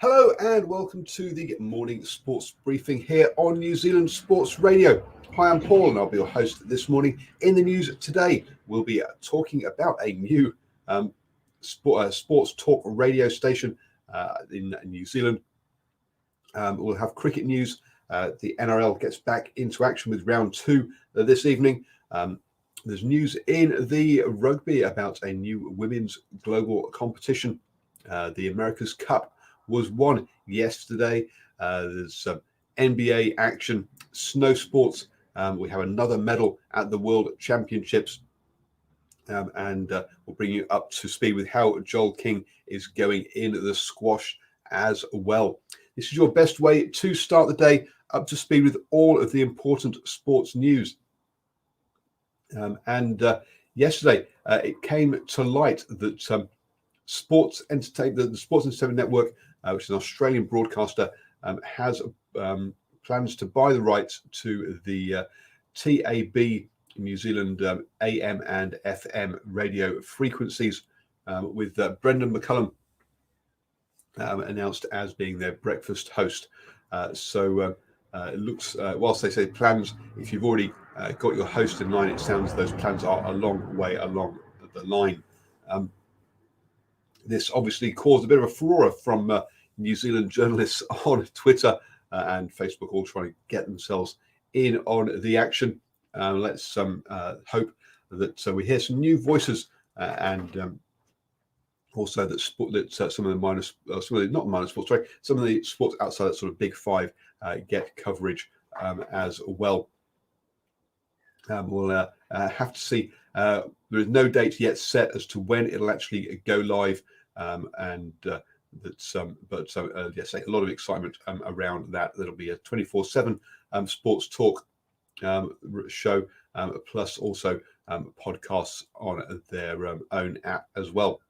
Hello and welcome to the morning sports briefing here on New Zealand Sports Radio. Hi, I'm Paul and I'll be your host this morning. In the news today, we'll be talking about a new sports talk radio station in New Zealand. We'll have cricket news. The NRL gets back into action with round 2 this evening. There's news in the rugby about a new women's global competition. The America's Cup was won yesterday. There's some NBA action, snow sports. We have another medal at the World Championships. And we'll bring you up to speed with how Joel King is going in the squash as well. This is your best way to start the day up to speed with all of the important sports news. Yesterday, it came to light that the Sports Entertainment Network, which is an Australian broadcaster, has plans to buy the rights to the TAB New Zealand AM and FM radio frequencies, with Brendan McCullum announced as being their breakfast host. It looks, whilst they say plans, if you've already got your host in line, it sounds those plans are a long way along the line. This obviously caused a bit of a furore from New Zealand journalists on Twitter and Facebook, all trying to get themselves in on the action. Let's hope that we hear some new voices and also that some of the sports outside that sort of big five get coverage as well. We'll have to see. There is no date yet set as to when it'll actually go live, yes, a lot of excitement around that. There'll be a 24/7 sports talk show, plus also podcasts on their own app as well.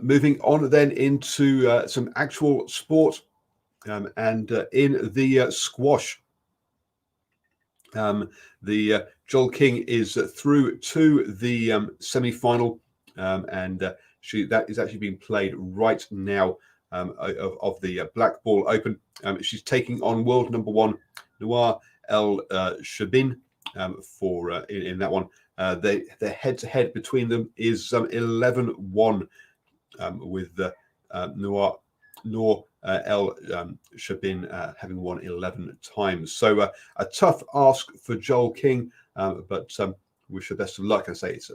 Moving on then into some actual sport, and in the squash, the Joel King is through to the semi-final, and that is actually being played right now of the Black Ball Open. She's taking on world number 1 Noir El Shabin for in that one. The head-to-head between them is 11-1, with Noor El Shabin having won 11 times. So a tough ask for Joel King, but wish her best of luck. I say she's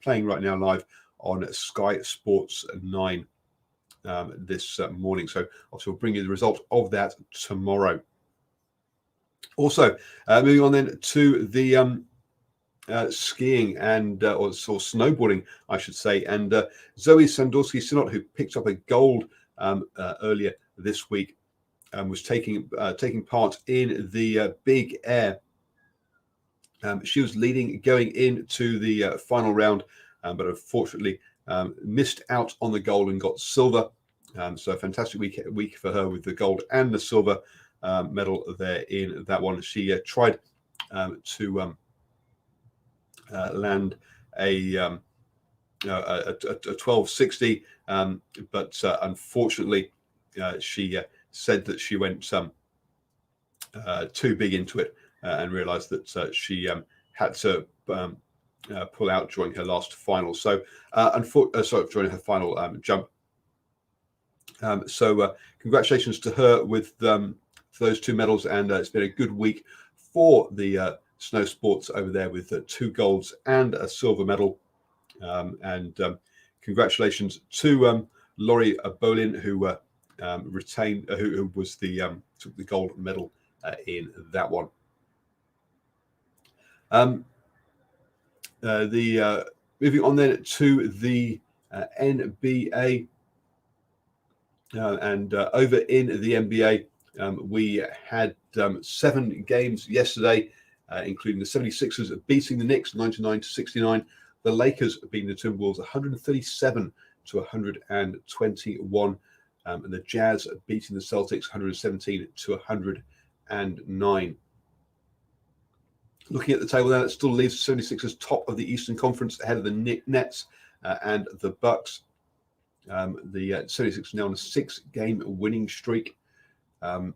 playing right now live on Sky Sports 9 this morning. So obviously we'll bring you the result of that tomorrow. Also, moving on then to the skiing and or snowboarding, I should say, and Zoe Sandorski-Sinot, who picked up a gold earlier this week, was taking part in the big air. She was leading going into the final round, but unfortunately missed out on the gold and got silver. So a fantastic week for her with the gold and the silver medal there in that one. She tried to land a 1260, but unfortunately she said that she went too big into it and realized that she had to pull out during her last final. So during her final jump. Congratulations to her with those 2 medals, and it's been a good week for the snow sports over there with 2 golds and a silver medal. Congratulations to Laurie Bolin, who retained, who was took the gold medal in that one. Moving on then to the NBA, and over in the NBA, we had 7 games yesterday, including the 76ers beating the Knicks 99-69. The Lakers beating the Timberwolves 137-121, and the Jazz beating the Celtics 117-109. Looking at the table now, it still leaves the 76ers top of the Eastern Conference ahead of the Nets and the Bucks. The 76ers now on a 6-game winning streak. The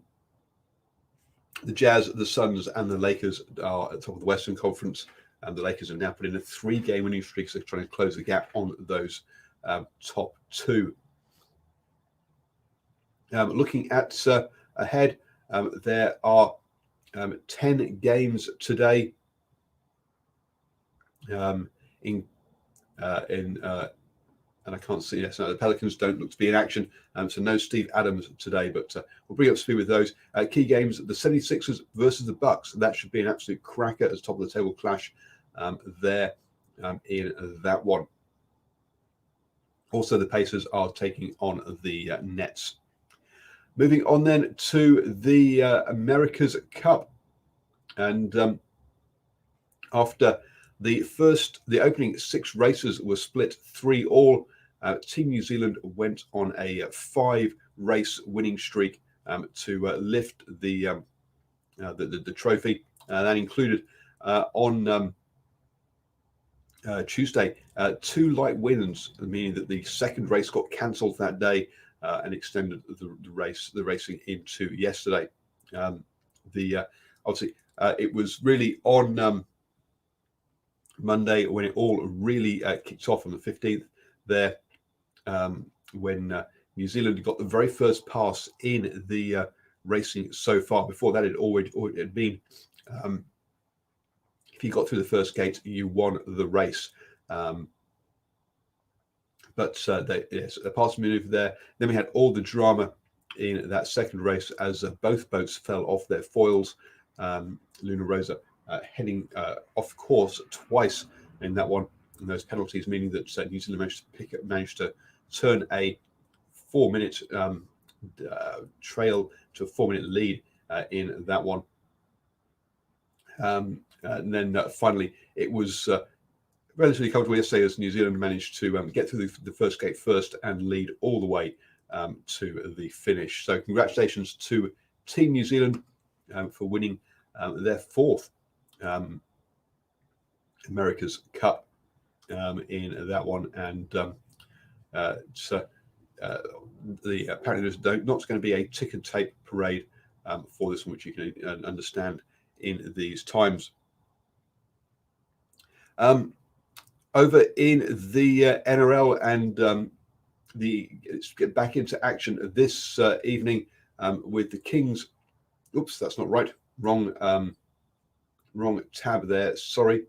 Jazz, the Suns, and the Lakers are at the top of the Western Conference, and the Lakers have now put in a 3-game winning streak, so they're trying to close the gap on those top two. Looking at ahead, there are 10 games today and I can't see. Yes, no, the Pelicans don't look to be in action, so no Steve Adams today. But we'll bring up speed with those key games: the 76ers versus the Bucks. That should be an absolute cracker as top of the table clash there in that one. Also, the Pacers are taking on the Nets. Moving on then to the America's Cup, and after the opening 6 races were split 3-all. Team New Zealand went on a 5-race winning streak to lift the trophy. That included on Tuesday 2 light wins, meaning that the second race got cancelled that day and extended the racing into yesterday. Obviously it was really on Monday when it all really kicked off on the 15th there, when New Zealand got the very first pass in the racing so far. Before that, it had been if you got through the first gate, you won the race. But the pass maneuver there. Then we had all the drama in that second race as both boats fell off their foils. Luna Rosa heading off course twice in that one, and those penalties, meaning that New Zealand managed to turn a 4-minute trail to a 4-minute lead in that one. And then finally, it was relatively comfortable yesterday as New Zealand managed to get through the first gate first and lead all the way to the finish. So congratulations to Team New Zealand for winning their 4th America's Cup in that one, and apparently there's not going to be a ticker tape parade for this one, which you can understand in these times. Over in the NRL, and let's get back into action this evening with the Kings. Oops, that's not right. Wrong tab there. Sorry.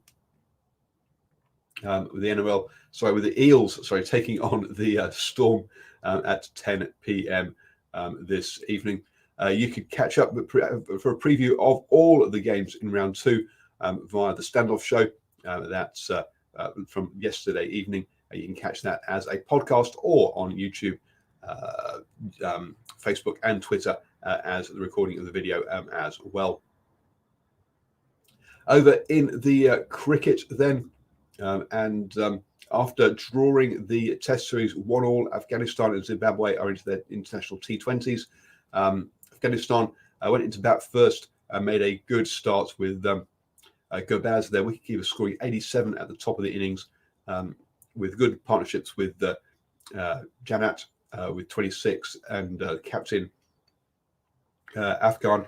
With the NRL, with the Eels, taking on the Storm at 10 p.m. This evening. You could catch up for a preview of all of the games in round 2 via the Standoff Show. That's from yesterday evening. You can catch that as a podcast or on YouTube, Facebook, and Twitter as the recording of the video as well. Over in the cricket then, after drawing the Test Series 1-1, Afghanistan and Zimbabwe are into their international T20s. Afghanistan went into bat first and made a good start with Gobaz, their wicketkeeper, scoring 87 at the top of the innings, with good partnerships with Janat with 26 and captain Afghan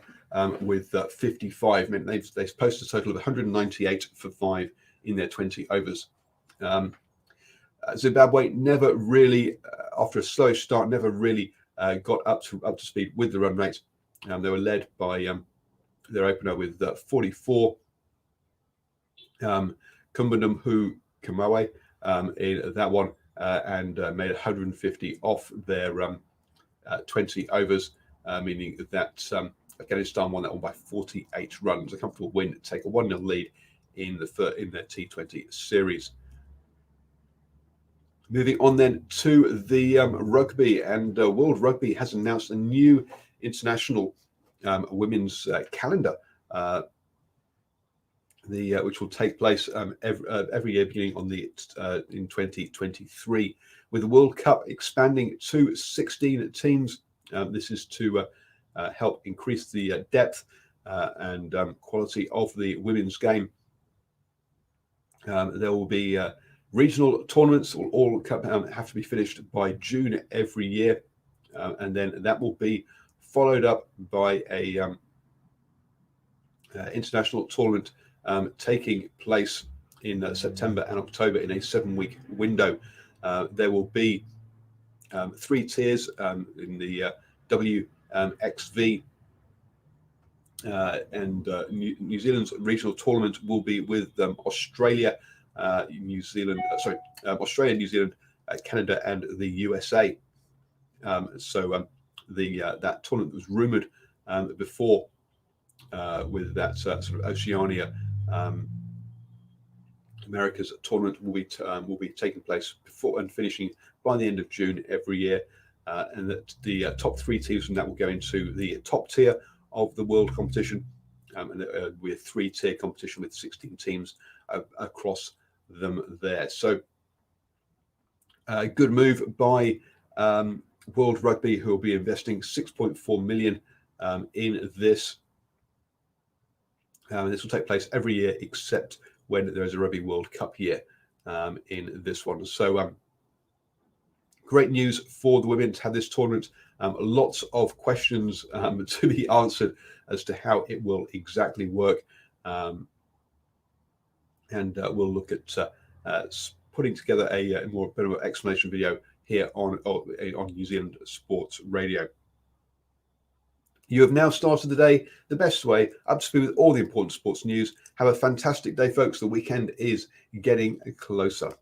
with 55. I mean, they've posted a total of 198 for 5 in their 20 overs. Zimbabwe never really, after a slow start, never really got up to speed with the run rate. They were led by their opener with 44. Kumbandum Kamawe in that one, and made 150 off their 20 overs, meaning that Afghanistan won that one by 48 runs. A comfortable win to take a 1-0 lead in their T20 series. Moving on then to the rugby, and World Rugby has announced a new international women's calendar, which will take place every year beginning in 2023, with the World Cup expanding to 16 teams. This is to help increase the depth and quality of the women's game. There will be Regional tournaments will all have to be finished by June every year, and then that will be followed up by a international tournament taking place in September and October in a 7-week window. There will be 3 tiers in the WXV, and New Zealand's regional tournament will be with Australia, New Zealand, Australia, New Zealand, Canada, and the USA. That tournament was rumoured before with that sort of Oceania. America's tournament will be taking place before and finishing by the end of June every year, and that the top 3 teams from that will go into the top tier of the world competition, and with 3-tier competition with 16 teams across them there. So a good move by World Rugby, who will be investing 6.4 million in this. This will take place every year except when there is a Rugby World Cup year in this one. So great news for the women to have this tournament. Lots of questions to be answered as to how it will exactly work. And we'll look at putting together a bit of an explanation video here on New Zealand Sports Radio. You have now started the day the best way, up to speed with all the important sports news. Have a fantastic day, folks. The weekend is getting closer.